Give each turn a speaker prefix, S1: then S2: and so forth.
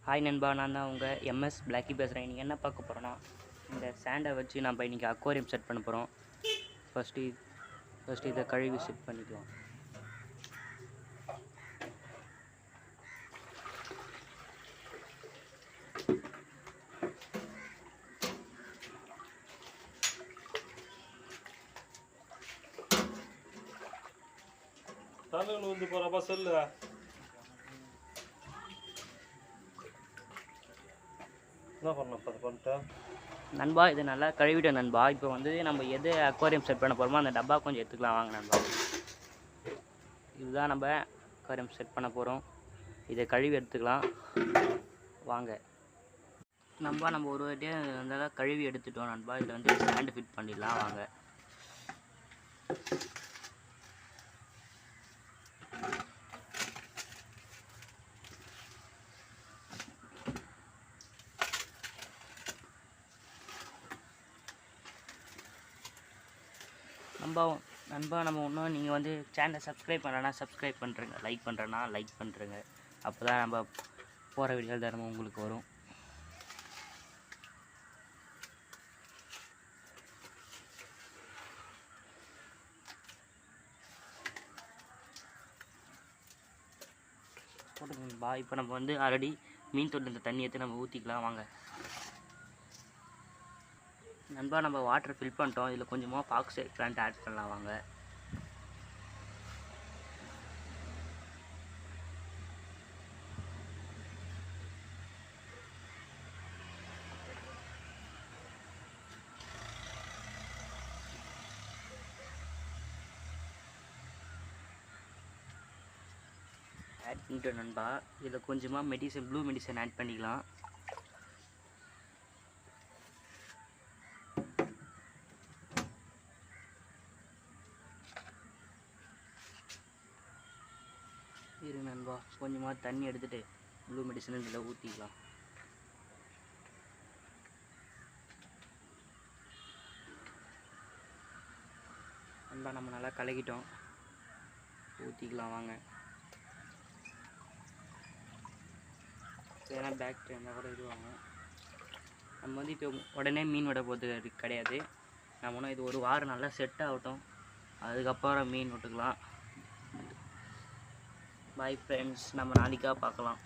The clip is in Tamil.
S1: ஹாய் நண்பா, நான் தான் உங்கள் எம்எஸ் பிளாக்கி பேசுகிறேன். இன்றைக்கி என்ன பார்க்க போகிறோன்னா, இந்த சாண்டை வச்சு நம்ம இன்றைக்கி அக்வாரியம் செட் பண்ண போகிறோம். ஃபஸ்ட்டு இதை கழுவி செட் பண்ணிக்கலாம்.
S2: தண்ணியில் வந்து போகிறப்ப சொல்லு என்ன பண்ணிட்டேன்
S1: நண்பா. இதை நல்லா கழுவிட்டேன் நண்பா. இப்போ வந்து நம்ம எது அக்வாரியம் செட் பண்ண போகிறோமோ அந்த டப்பா கொஞ்சம் எடுத்துக்கலாம் வாங்க நண்பா. இதுதான் நம்ம அக்வாரியம் செட் பண்ண போகிறோம். இதை கழுவி எடுத்துக்கலாம் வாங்க நண்பா. நம்ம ஒரு வாட்டியாக நல்லா கழுவி எடுத்துட்டோம் நண்பா. இதில் வந்து ஸ்டாண்டு ஃபிட் பண்ணிடலாம் வாங்க. நண்பா நம்ம இன்னும் நீங்கள் வந்து சேனலை சப்ஸ்கிரைப் பண்ணுறேன்னா சப்ஸ்கிரைப் பண்ணுறேங்க, லைக் பண்ணுறேன்னா லைக் பண்ணுறேங்க. அப்போ தான் நம்ம போகிற வீடியோ தரமும் உங்களுக்கு வரும். போட்டுங்க நண்பா. இப்போ நம்ம வந்து ஆல்ரெடி மீன் தொட்டில் இந்த தண்ணி எடுத்து நம்ம ஊற்றிக்கலாம் வாங்க நண்பா. நம்ம வாட்டர் ஃபில் பண்ணிட்டோம். இதில் கொஞ்சமாக பாக்ஸைட் பிளான்ட் ஆட் பண்ணலாம் வாங்க. ஆட் பண்ணிட்டோம் நண்பா. இதில் கொஞ்சமாக மெடிசன், ப்ளூ மெடிசன் ஆட் பண்ணிக்கலாம். இரு நண்பா, கொஞ்சமாக தண்ணி எடுத்துகிட்டு ப்ளூ மெடிசன் இதில் ஊற்றிக்கலாம். நண்பா நம்ம நல்லா கலக்கிட்டோம். ஊற்றிக்கலாம் வாங்க. ஏன்னா பேக்டீரியா இருந்தால் கூட இதுவாங்க. நம்ம வந்து இப்போ உடனே மீன் விட போகிறது கிடையாது. நம்ம ஒன்றும் இது ஒரு வாரம் நல்லா செட் ஆகட்டும், அதுக்கப்புறம் மீன் விட்டுக்கலாம். பாய் ஃப்ரெண்ட்ஸ், நம்ம நாளைக்காக பார்க்கலாம்.